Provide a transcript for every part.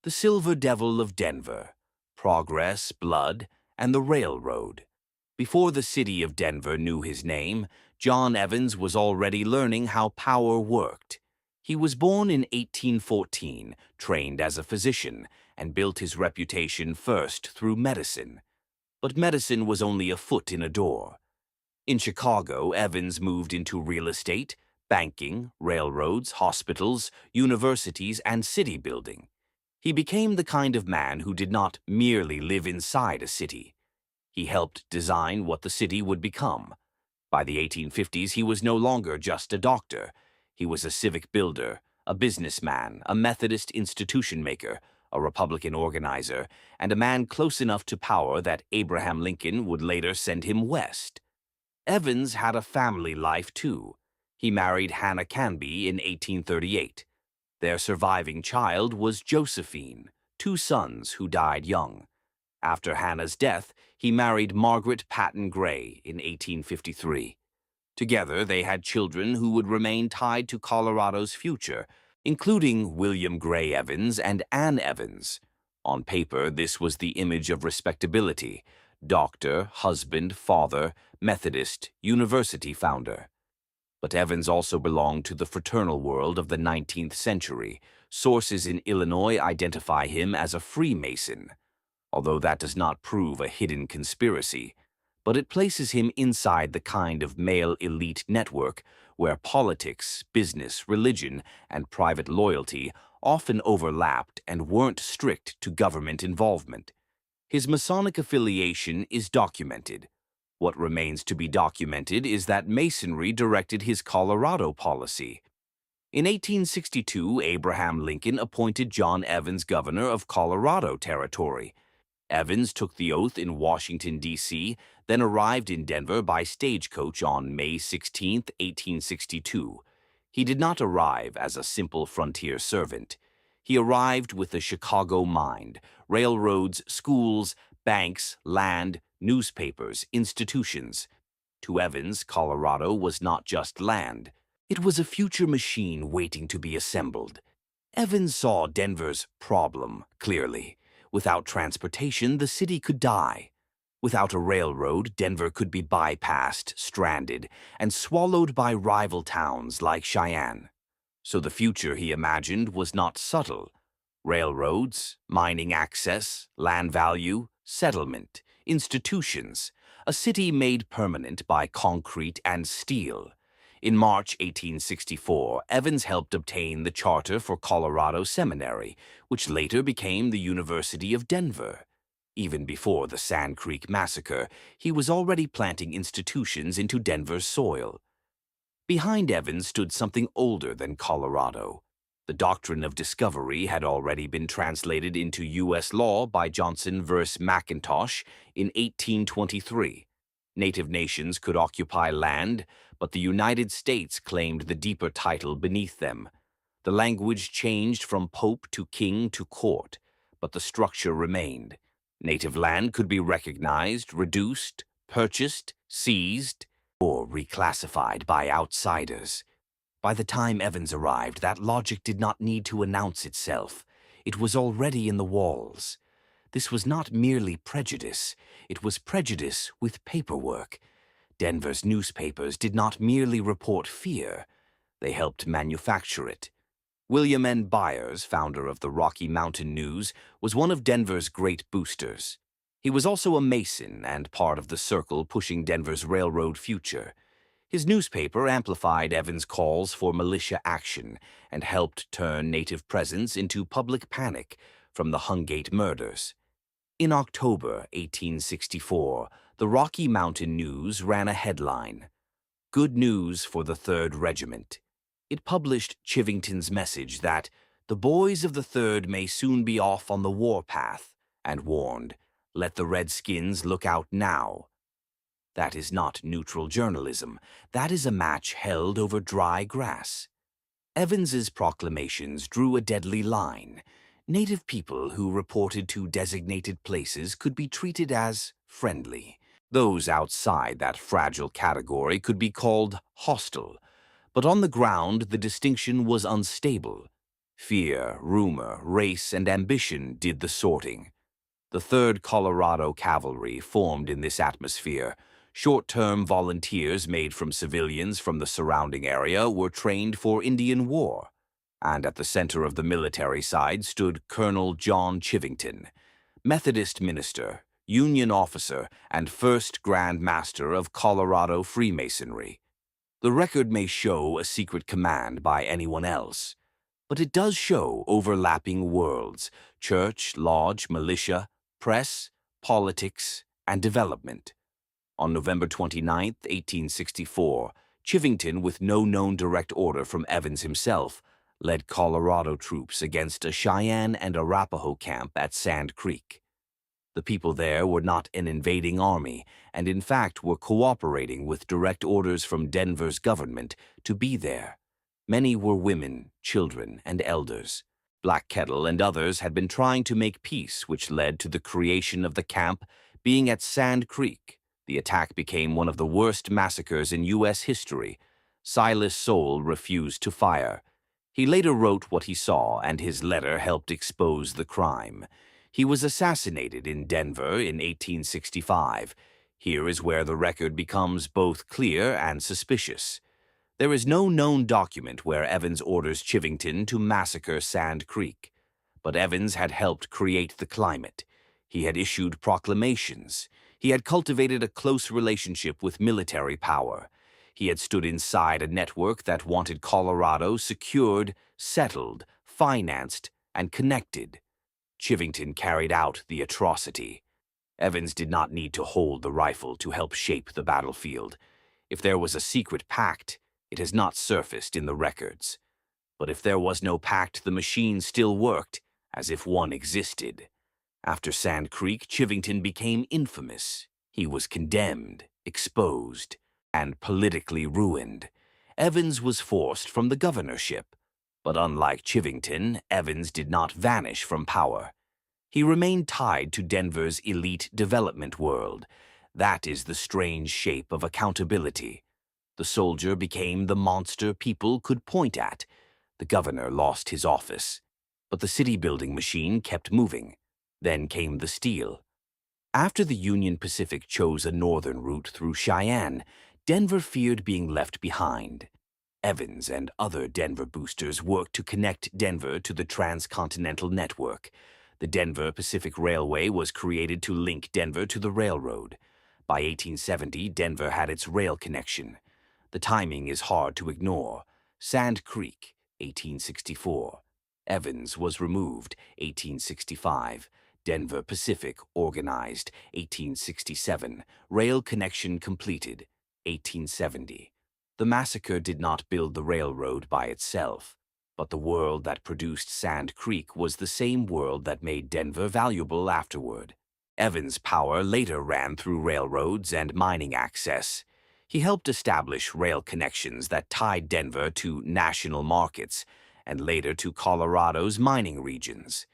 The Silver Devil of Denver, Progress, Blood, and the Railroad. Before the city of Denver knew his name, John Evans was already learning how power worked. He was born in 1814, trained as a physician, and built his reputation first through medicine. But medicine was only a foot in a door. In Chicago, Evans moved into real estate, banking, railroads, hospitals, universities, and city building. He became the kind of man who did not merely live inside a city. He helped design what the city would become. By the 1850s, he was no longer just a doctor. He was a civic builder, a businessman, a Methodist institution maker, a Republican organizer, and a man close enough to power that Abraham Lincoln would later send him west. Evans had a family life, too. He married Hannah Canby in 1838. Their surviving child was Josephine, two sons who died young. After Hannah's death, he married Margaret Patton Gray in 1853. Together, they had children who would remain tied to Colorado's future, including William Gray Evans and Ann Evans. On paper, this was the image of respectability: doctor, husband, father, Methodist, university founder. But Evans also belonged to the fraternal world of the 19th century. Sources in Illinois identify him as a Freemason, although that does not prove a hidden conspiracy. But it places him inside the kind of male elite network where politics, business, religion, and private loyalty often overlapped and weren't strict to government involvement. His Masonic affiliation is documented. What remains to be documented is that Masonry directed his Colorado policy. In 1862, Abraham Lincoln appointed John Evans governor of Colorado Territory. Evans took the oath in Washington, D.C., then arrived in Denver by stagecoach on May 16, 1862. He did not arrive as a simple frontier servant. He arrived with the Chicago mind: railroads, schools, banks, land, newspapers, institutions. To Evans, Colorado was not just land. It was a future machine waiting to be assembled. Evans saw Denver's problem clearly. Without transportation, the city could die. Without a railroad, Denver could be bypassed, stranded, and swallowed by rival towns like Cheyenne. So the future he imagined was not subtle. Railroads, mining access, land value, settlement, institutions, a city made permanent by concrete and steel. In March 1864, Evans helped obtain the charter for Colorado Seminary, which later became the University of Denver. Even before the Sand Creek Massacre, he was already planting institutions into Denver's soil. Behind Evans stood something older than Colorado. The doctrine of discovery had already been translated into U.S. law by Johnson v. McIntosh in 1823. Native nations could occupy land, but the United States claimed the deeper title beneath them. The language changed from pope to king to court, but the structure remained. Native land could be recognized, reduced, purchased, seized, or reclassified by outsiders. By the time Evans arrived, that logic did not need to announce itself. It was already in the walls. This was not merely prejudice. It was prejudice with paperwork. Denver's newspapers did not merely report fear. They helped manufacture it. William N. Byers, founder of the Rocky Mountain News, was one of Denver's great boosters. He was also a Mason and part of the circle pushing Denver's railroad future. His newspaper amplified Evans' calls for militia action and helped turn Native presence into public panic from the Hungate murders. In October 1864, the Rocky Mountain News ran a headline: "Good news for the 3rd Regiment." It published Chivington's message that the boys of the 3rd may soon be off on the warpath, and warned, "Let the Redskins look out now." That is not neutral journalism. That is a match held over dry grass. Evans's proclamations drew a deadly line. Native people who reported to designated places could be treated as friendly. Those outside that fragile category could be called hostile. But on the ground, the distinction was unstable. Fear, rumor, race, and ambition did the sorting. The 3rd Colorado Cavalry formed in this atmosphere. Short-term volunteers made from civilians from the surrounding area were trained for Indian War. And at the center of the military side stood Colonel John Chivington, Methodist minister, Union officer, and first Grand Master of Colorado Freemasonry. The record may show a secret command by anyone else, but it does show overlapping worlds: church, lodge, militia, press, politics, and development. On November 29, 1864, Chivington, with no known direct order from Evans himself, led Colorado troops against a Cheyenne and Arapaho camp at Sand Creek. The people there were not an invading army, and in fact were cooperating with direct orders from Denver's government to be there. Many were women, children, and elders. Black Kettle and others had been trying to make peace, which led to the creation of the camp being at Sand Creek. The attack became one of the worst massacres in U.S. history. Silas Soule refused to fire. He later wrote what he saw, and his letter helped expose the crime. He was assassinated in Denver in 1865. Here is where the record becomes both clear and suspicious. There is no known document where Evans orders Chivington to massacre Sand Creek. But Evans had helped create the climate. He had issued proclamations. He had cultivated a close relationship with military power. He had stood inside a network that wanted Colorado secured, settled, financed, and connected. Chivington carried out the atrocity. Evans did not need to hold the rifle to help shape the battlefield. If there was a secret pact, it has not surfaced in the records. But if there was no pact, the machine still worked, as if one existed. After Sand Creek, Chivington became infamous. He was condemned, exposed, and politically ruined. Evans was forced from the governorship. But unlike Chivington, Evans did not vanish from power. He remained tied to Denver's elite development world. That is the strange shape of accountability. The soldier became the monster people could point at. The governor lost his office. But the city-building machine kept moving. Then came the steel. After the Union Pacific chose a northern route through Cheyenne, Denver feared being left behind. Evans and other Denver boosters worked to connect Denver to the transcontinental network. The Denver Pacific Railway was created to link Denver to the railroad. By 1870, Denver had its rail connection. The timing is hard to ignore. Sand Creek, 1864. Evans was removed, 1865. Denver Pacific organized, 1867. Rail connection completed, 1870. The massacre did not build the railroad by itself, but the world that produced Sand Creek was the same world that made Denver valuable afterward. Evans' power later ran through railroads and mining access. He helped establish rail connections that tied Denver to national markets and later to Colorado's mining regions.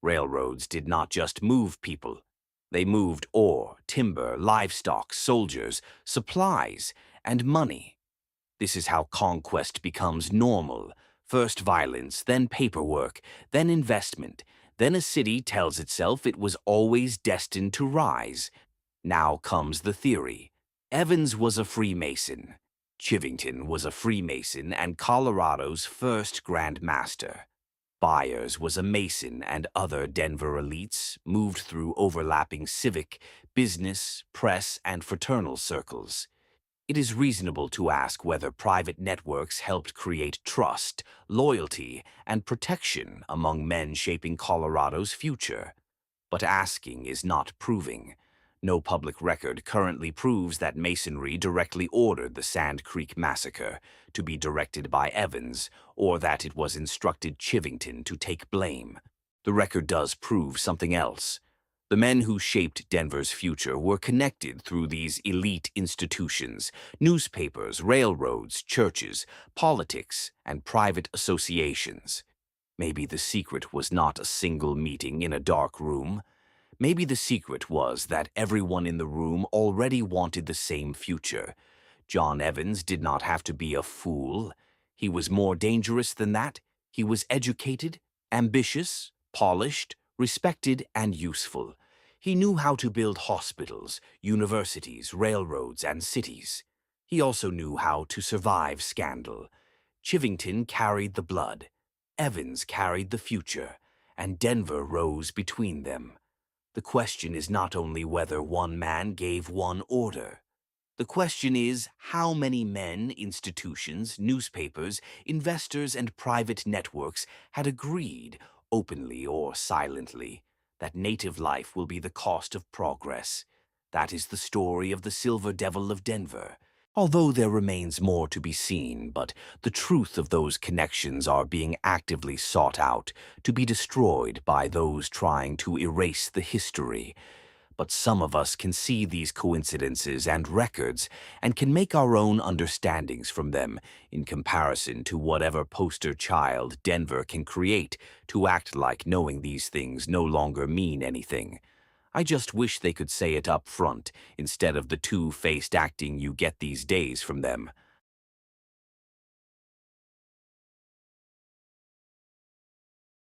Railroads did not just move people. They moved ore, timber, livestock, soldiers, supplies, and money. This is how conquest becomes normal. First violence, then paperwork, then investment. Then a city tells itself it was always destined to rise. Now comes the theory. Evans was a Freemason. Chivington was a Freemason and Colorado's first Grand Master. Byers was a Mason, and other Denver elites moved through overlapping civic, business, press, and fraternal circles. It is reasonable to ask whether private networks helped create trust, loyalty, and protection among men shaping Colorado's future. But asking is not proving. No public record currently proves that Masonry directly ordered the Sand Creek Massacre to be directed by Evans, or that it was instructed Chivington to take blame. The record does prove something else. The men who shaped Denver's future were connected through these elite institutions: newspapers, railroads, churches, politics, and private associations. Maybe the secret was not a single meeting in a dark room. Maybe the secret was that everyone in the room already wanted the same future. John Evans did not have to be a fool. He was more dangerous than that. He was educated, ambitious, polished, respected, and useful. He knew how to build hospitals, universities, railroads, and cities. He also knew how to survive scandal. Chivington carried the blood, Evans carried the future, and Denver rose between them. The question is not only whether one man gave one order. The question is how many men, institutions, newspapers, investors, and private networks had agreed, openly or silently, that native life will be the cost of progress. That is the story of the Silver Devil of Denver. Although there remains more to be seen, but the truth of those connections are being actively sought out to be destroyed by those trying to erase the history. But some of us can see these coincidences and records and can make our own understandings from them in comparison to whatever poster child Denver can create to act like knowing these things no longer mean anything. I just wish they could say it up front instead of the two-faced acting you get these days from them.